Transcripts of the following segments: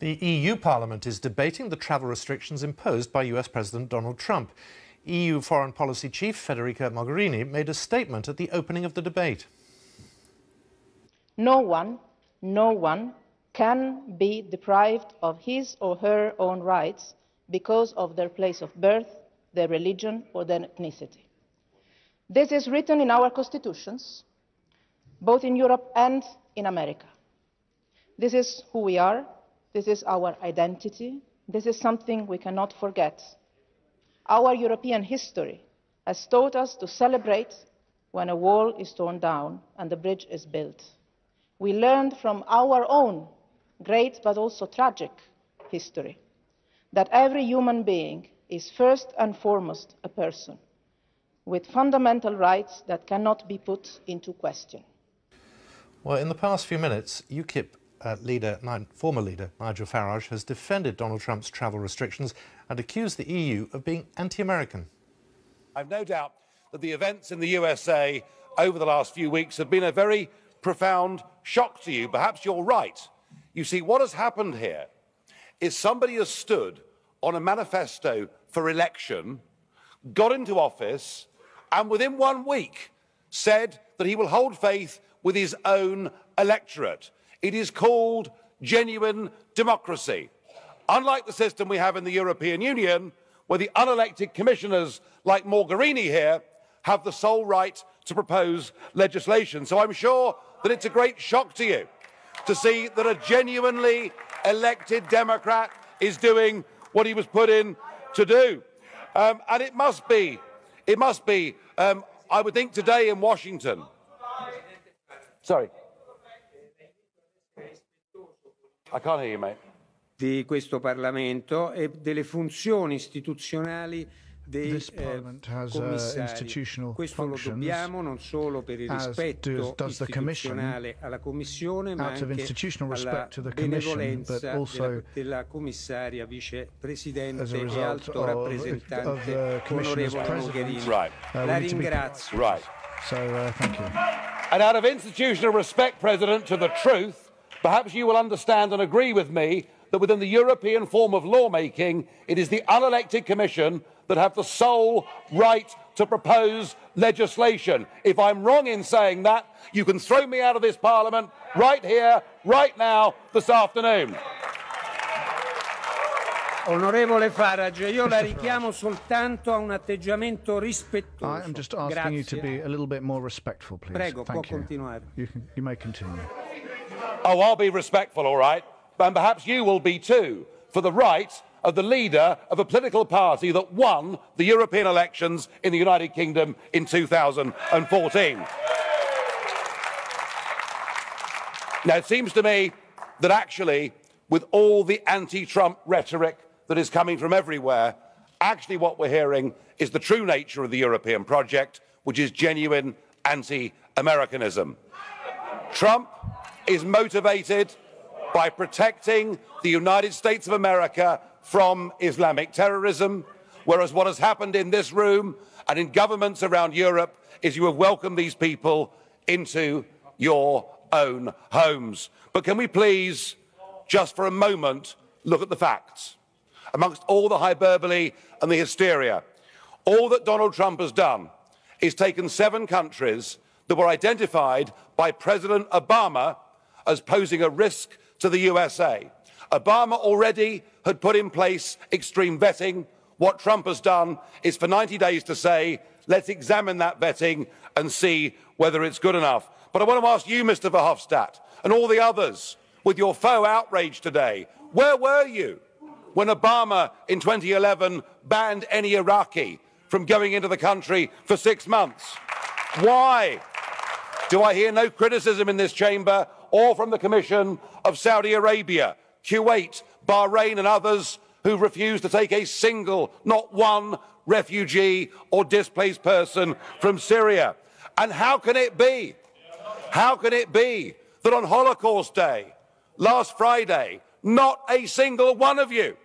The EU Parliament is debating the travel restrictions imposed by US President Donald Trump. EU Foreign Policy Chief Federica Mogherini made a statement at the opening of the debate. No one can be deprived of his or her own rights because of their place of birth, their religion or their ethnicity. This is written in our constitutions, both in Europe and in America. This is who we are, this is our identity, this is something we cannot forget. Our European history has taught us to celebrate when a wall is torn down and a bridge is built. We learned from our own great but also tragic history that every human being is first and foremost a person with fundamental rights that cannot be put into question. Well, in the past few minutes, UKIP former leader Nigel Farage has defended Donald Trump's travel restrictions and accused the EU of being anti-American. I've no doubt that the events in the USA over the last few weeks have been a very profound shock to you. Perhaps you're right. You see, what has happened here is somebody has stood on a manifesto for election, got into office, and within 1 week said that he will hold faith with his own electorate. It is called genuine democracy. Unlike the system we have in the European Union, where the unelected commissioners like Mogherini here have the sole right to propose legislation. So I'm sure that it's a great shock to you to see that a genuinely elected Democrat is doing what he was put in to do. And it must be, I would think today in Washington. Sorry. I can't hear you, mate. Di questo Parlamento e delle funzioni istituzionali dei commissari. Questo lo dobbiamo non solo per il rispetto istituzionale alla Commissione, ma anche alla benevolenza della commissaria vicepresidente e alto rappresentante onorevole Mogherini. La ringrazio. Thank you. And out of institutional respect, President, to the truth, perhaps you will understand and agree with me that within the European form of lawmaking, it is the unelected Commission that have the sole right to propose legislation. If I'm wrong in saying that, you can throw me out of this Parliament right here, right now, this afternoon. Onorevole Farage, io la richiamo soltanto a un atteggiamento rispettoso. I am just asking you to be a little bit more respectful, please. Prego, può Thank you. continuare. You may continue. Oh, I'll be respectful, all right, and perhaps you will be too, for the right of the leader of a political party that won the European elections in the United Kingdom in 2014. Now, it seems to me that actually, with all the anti-Trump rhetoric that is coming from everywhere, actually what we're hearing is the true nature of the European project, which is genuine anti-Americanism. Trump is motivated by protecting the United States of America from Islamic terrorism, whereas what has happened in this room and in governments around Europe is you have welcomed these people into your own homes. But can we please, just for a moment, look at the facts? Amongst all the hyperbole and the hysteria, all that Donald Trump has done is taken 7 countries that were identified by President Obama as posing a risk to the USA. Obama already had put in place extreme vetting. What Trump has done is for 90 days to say, let's examine that vetting and see whether it's good enough. But I want to ask you, Mr. Verhofstadt, and all the others, with your faux outrage today, where were you when Obama in 2011 banned any Iraqi from going into the country for 6 months? Why do I hear no criticism in this chamber or from the Commission of Saudi Arabia, Kuwait, Bahrain and others who refuse to take a single, not one, refugee or displaced person from Syria? And how can it be that on Holocaust Day, last Friday, not a single one of you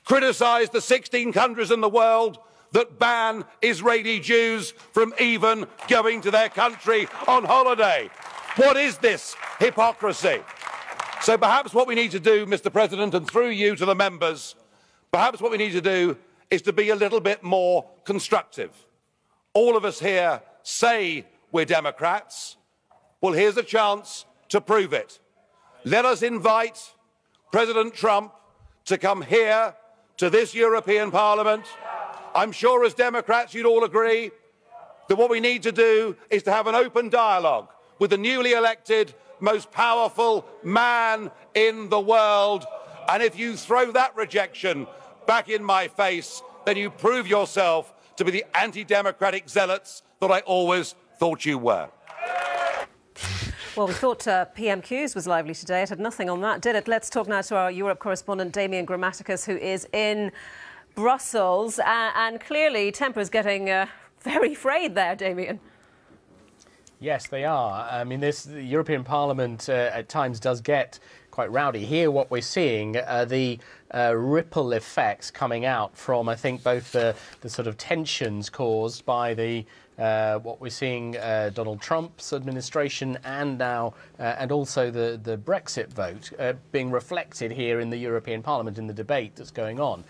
criticised the 16 countries in the world that ban Israeli Jews from even going to their country on holiday? What is this hypocrisy? So perhaps what we need to do, Mr. President, and through you to the members, perhaps what we need to do is to be a little bit more constructive. All of us here say we're Democrats. Well, here's a chance to prove it. Let us invite President Trump to come here to this European Parliament. I'm sure as Democrats you'd all agree that what we need to do is to have an open dialogue with the newly elected, most powerful man in the world. And if you throw that rejection back in my face, then you prove yourself to be the anti-democratic zealots that I always thought you were. Well, we thought PMQs was lively today. It had nothing on that, did it? Let's talk now to our Europe correspondent, Damien Grammaticus, who is in Brussels. And clearly, tempers getting very frayed there, Damien. Yes, they are. I mean, the European Parliament at times does get quite rowdy. Here, what we're seeing, the ripple effects coming out from, I think, both the sort of tensions caused by the what we're seeing Donald Trump's administration and now and also the Brexit vote being reflected here in the European Parliament in the debate that's going on.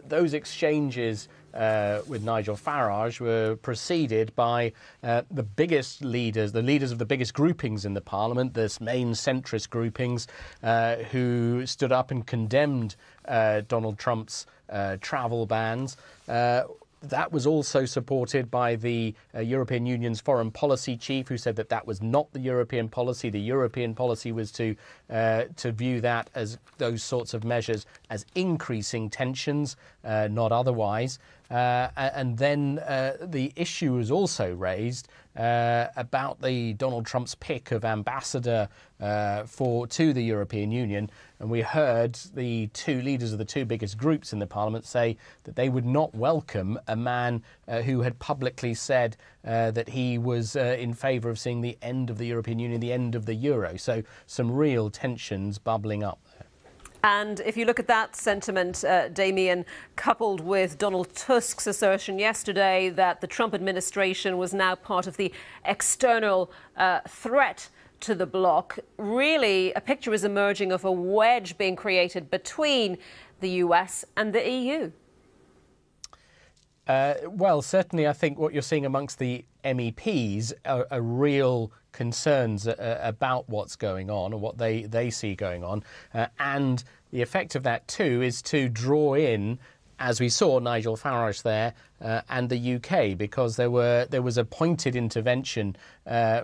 Those exchanges with Nigel Farage were preceded by the biggest leaders, the leaders of the biggest groupings in the Parliament, the main centrist groupings, who stood up and condemned Donald Trump's travel bans. That was also supported by the European Union's foreign policy chief, who said that that was not the European policy. The European policy was to view that as those sorts of measures as increasing tensions, not otherwise. And then the issue was also raised about the Donald Trump's pick of ambassador to the European Union. And we heard the two leaders of the two biggest groups in the Parliament say that they would not welcome a man who had publicly said that he was in favour of seeing the end of the European Union, the end of the euro. So some real tensions bubbling up there. And if you look at that sentiment, Damien, coupled with Donald Tusk's assertion yesterday that the Trump administration was now part of the external threat to the bloc, really a picture is emerging of a wedge being created between the US and the EU. Well, certainly I think what you're seeing amongst the MEPs are real concerns about what's going on and what they see going on. And the effect of that, too, is to draw in, as we saw Nigel Farage there, and the UK, because there was a pointed intervention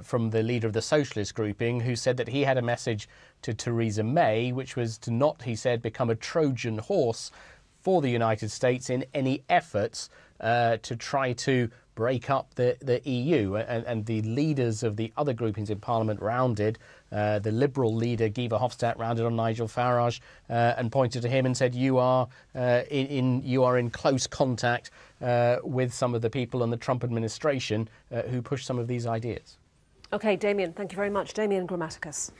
from the leader of the socialist grouping, who said that he had a message to Theresa May, which was to not, he said, become a Trojan horse for the United States in any efforts to try to break up the EU. And the leaders of the other groupings in Parliament rounded, the Liberal leader Guy Verhofstadt rounded on Nigel Farage and pointed to him and said, you are in close contact with some of the people in the Trump administration who push some of these ideas. OK, Damien, thank you very much. Damien Grammaticus.